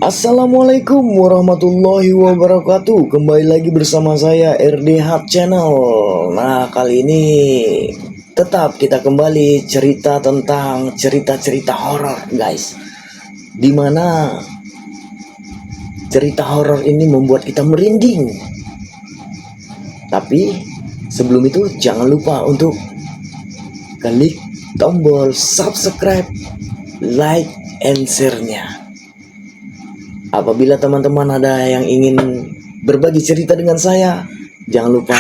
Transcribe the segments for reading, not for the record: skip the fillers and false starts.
Assalamualaikum warahmatullahi wabarakatuh. Kembali lagi bersama saya RDH Channel. Nah, kali ini tetap kita kembali cerita tentang cerita-cerita horor, guys. Dimana cerita horor ini membuat kita merinding. Tapi sebelum itu jangan lupa untuk klik tombol subscribe, like, and share-nya. Apabila teman-teman ada yang ingin berbagi cerita dengan saya, jangan lupa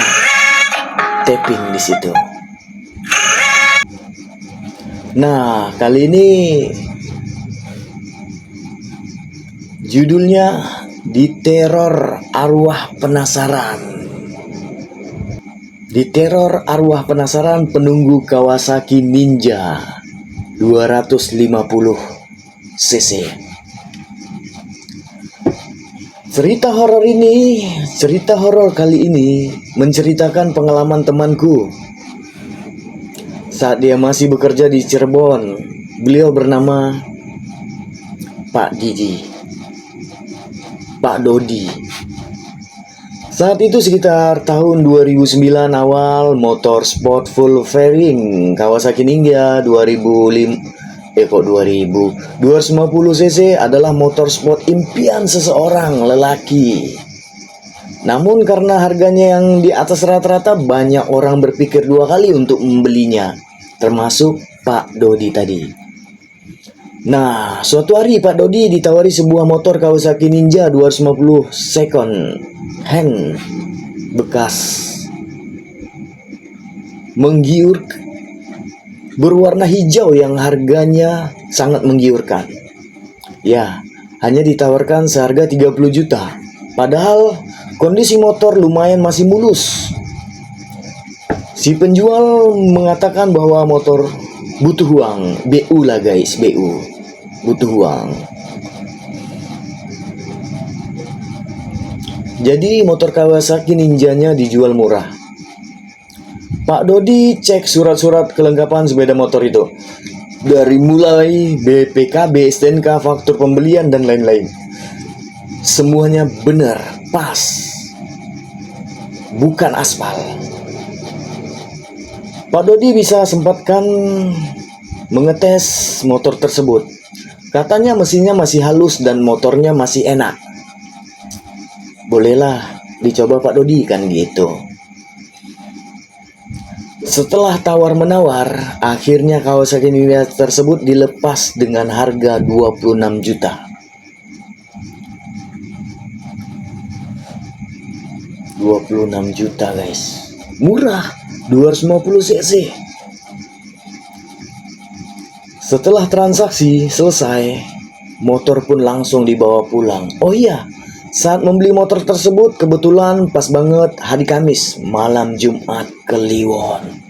tapping di situ. Nah, kali ini judulnya Diteror Arwah Penasaran. Diteror Arwah Penasaran penunggu Kawasaki Ninja 250 cc. Cerita horor kali ini menceritakan pengalaman temanku saat dia masih bekerja di Cirebon. Beliau bernama Pak Dodi. Saat itu sekitar tahun 2009 awal, motor sport full fairing Kawasaki Ninja 250 cc adalah motor sport impian seseorang lelaki. Namun karena harganya yang di atas rata-rata, banyak orang berpikir dua kali untuk membelinya, termasuk Pak Dodi tadi. Nah, suatu hari Pak Dodi ditawari sebuah motor Kawasaki Ninja 250 second hand bekas menggiurkan, berwarna hijau yang harganya sangat menggiurkan. Ya, hanya ditawarkan seharga 30 juta. Padahal kondisi motor lumayan masih mulus. Si penjual mengatakan bahwa motor butuh uang. BU lah guys, BU. Butuh uang. Jadi motor Kawasaki Ninjanya dijual murah. Pak Dodi cek surat-surat kelengkapan sepeda motor itu, dari mulai BPKB, STNK, faktur pembelian, dan lain-lain. Semuanya benar, pas, bukan aspal. Pak Dodi bisa sempatkan mengetes motor tersebut. Katanya mesinnya masih halus dan motornya masih enak. Bolehlah dicoba Pak Dodi, kan gitu. Setelah tawar-menawar, akhirnya Kawasaki Ninja tersebut dilepas dengan harga 26 juta. 26 juta guys. Murah, 250 cc. Setelah transaksi selesai, motor pun langsung dibawa pulang. Oh iya, saat membeli motor tersebut kebetulan pas banget hari Kamis, malam Jumat Kliwon.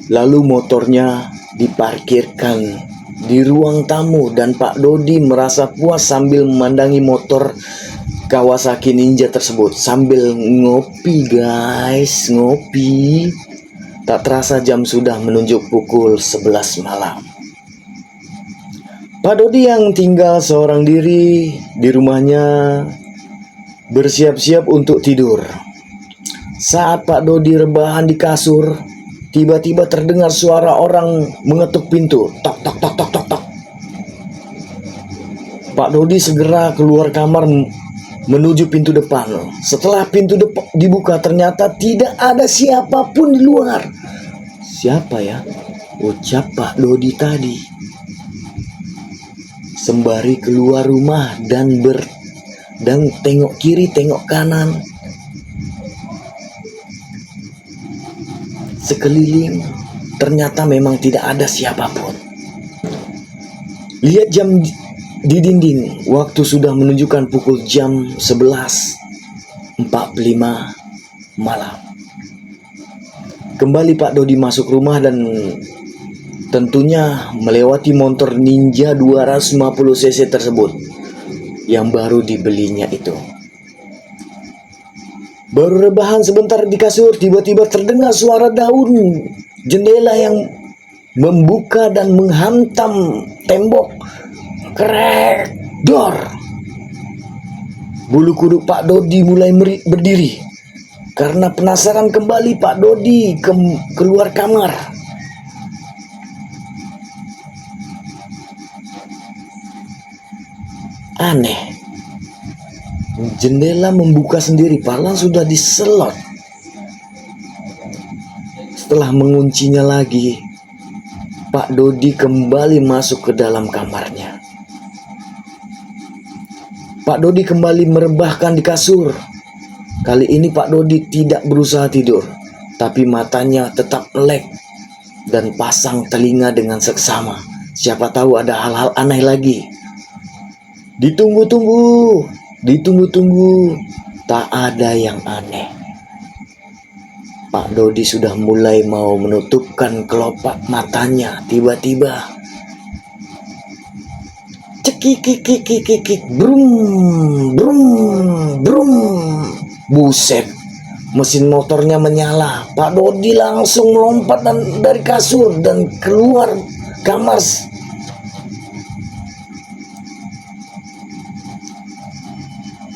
Lalu motornya diparkirkan di ruang tamu dan Pak Dodi merasa puas sambil memandangi motor Kawasaki Ninja tersebut sambil ngopi guys, ngopi. Tak terasa jam sudah menunjuk pukul 11 malam. Pak Dodi yang tinggal seorang diri di rumahnya bersiap-siap untuk tidur. Saat Pak Dodi rebahan di kasur, tiba-tiba terdengar suara orang mengetuk pintu. Tok tok tok tok tok tok. Pak Dodi segera keluar kamar menuju pintu depan. Setelah pintu dibuka, ternyata tidak ada siapapun di luar. Siapa ya? Ucap Pak Dodi tadi. Sembari keluar rumah dan tengok kiri, tengok kanan. Sekeliling ternyata memang tidak ada siapapun. Lihat jam di dinding, waktu sudah menunjukkan pukul jam 11.45 malam. Kembali Pak Dodi masuk rumah dan tentunya melewati motor Ninja 250 cc tersebut yang baru dibelinya itu. Baru rebahan sebentar di kasur, tiba-tiba terdengar suara daun jendela yang membuka dan menghantam tembok. Krek, dor. Bulu kuduk Pak Dodi mulai berdiri. Karena penasaran kembali, Pak Dodi keluar kamar. Aneh. Jendela membuka sendiri, padahal sudah diselot. Setelah menguncinya lagi, Pak Dodi kembali masuk ke dalam kamarnya. Pak Dodi kembali merebahkan di kasur. Kali ini Pak Dodi tidak berusaha tidur, tapi matanya tetap melek dan pasang telinga dengan seksama. Siapa tahu ada hal-hal aneh lagi. Ditunggu-tunggu, tak ada yang aneh. Pak Dodi sudah mulai mau menutupkan kelopak matanya. Tiba-tiba, cekik, brum, brum, brum. Buset, mesin motornya menyala. Pak Dodi langsung melompat dari kasur dan keluar kamar.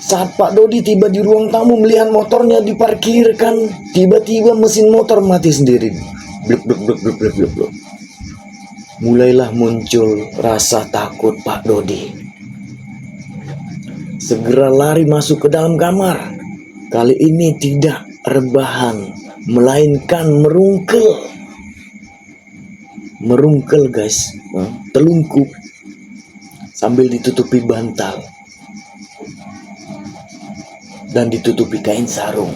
Saat Pak Dodi tiba di ruang tamu melihat motornya diparkirkan, tiba-tiba mesin motor mati sendiri. Bluk, bluk, bluk, bluk, bluk, bluk, bluk. Mulailah muncul rasa takut Pak Dodi. Segera lari masuk ke dalam kamar. Kali ini tidak rebahan, melainkan merungkel. Merungkel guys, telungkup sambil ditutupi bantal dan ditutupi kain sarung.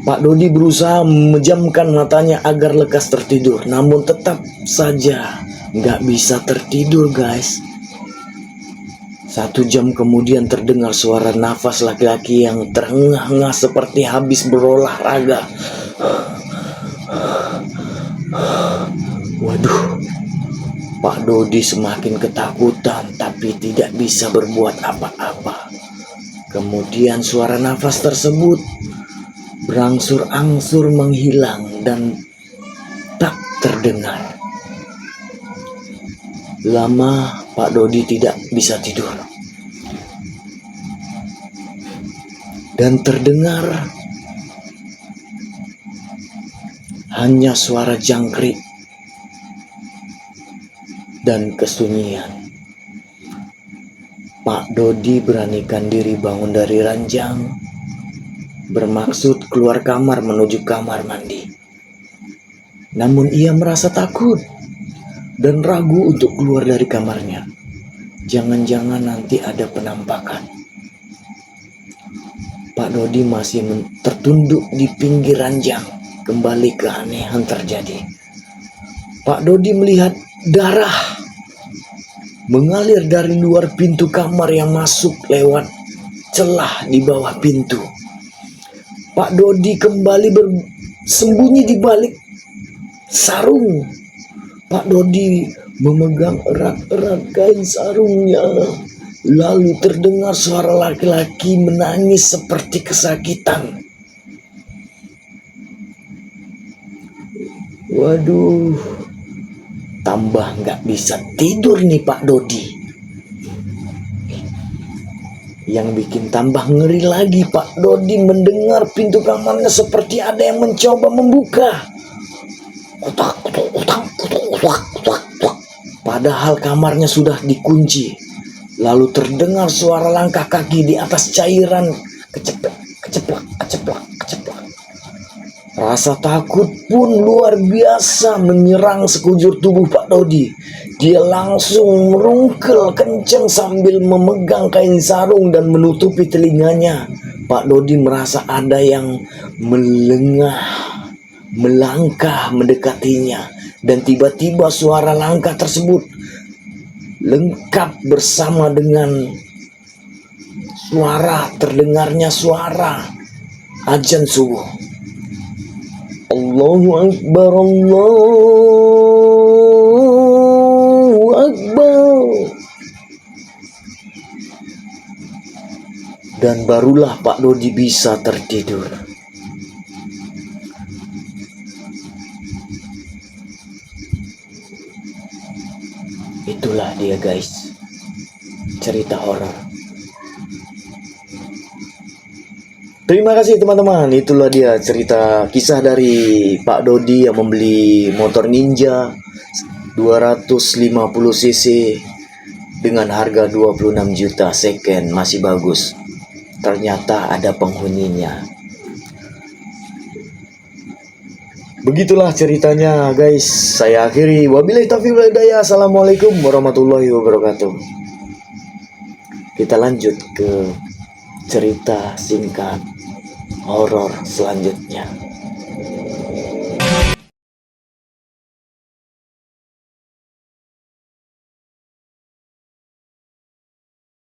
Pak Dodi berusaha memejamkan matanya agar lekas tertidur, namun tetap saja nggak bisa tertidur guys. 1 jam kemudian terdengar suara nafas laki-laki yang terengah-engah seperti habis berolahraga. Waduh, Pak Dodi semakin ketakutan tapi tidak bisa berbuat apa-apa. Kemudian suara nafas tersebut berangsur-angsur menghilang dan tak terdengar. Lama Pak Dodi tidak bisa tidur. Dan terdengar hanya suara jangkrik dan kesunyian. Pak Dodi beranikan diri bangun dari ranjang, bermaksud keluar kamar menuju kamar mandi. Namun ia merasa takut dan ragu untuk keluar dari kamarnya. Jangan-jangan nanti ada penampakan. Pak Dodi masih tertunduk di pinggir ranjang. Kembali keanehan terjadi. Pak Dodi melihat darah mengalir dari luar pintu kamar yang masuk lewat celah di bawah pintu. Pak Dodi kembali bersembunyi di balik sarung. Pak Dodi memegang erat-erat kain sarungnya. Lalu terdengar suara laki-laki menangis seperti kesakitan. Waduh, tambah nggak bisa tidur nih Pak Dodi. Yang bikin tambah ngeri lagi, Pak Dodi mendengar pintu kamarnya seperti ada yang mencoba membuka. Kutak, kutuk, kutak, kutuk, kutak, kutak, kutak. Padahal kamarnya sudah dikunci. Lalu terdengar suara langkah kaki di atas cairan. Keceplak, keceplak, keceplak, keceplak. Rasa takut pun luar biasa menyerang sekujur tubuh Pak Dodi. Dia langsung merungkel kencang sambil memegang kain sarung dan menutupi telinganya. Pak Dodi merasa ada yang melangkah mendekatinya. Dan tiba-tiba suara langkah tersebut lengkap bersama dengan terdengarnya suara azan subuh. Allahu Akbar, Allahu Akbar. Dan barulah Pak Dodi bisa tertidur. Itulah dia guys, cerita horor. Terima kasih teman-teman, itulah dia cerita kisah dari Pak Dodi yang membeli motor Ninja 250 cc dengan harga 26 juta second, masih bagus. Ternyata ada penghuninya. Begitulah ceritanya guys. Saya akhiri. Wabillahi taufiq wal hidayah. Assalamualaikum warahmatullahi wabarakatuh. Kita lanjut ke cerita singkat horor selanjutnya.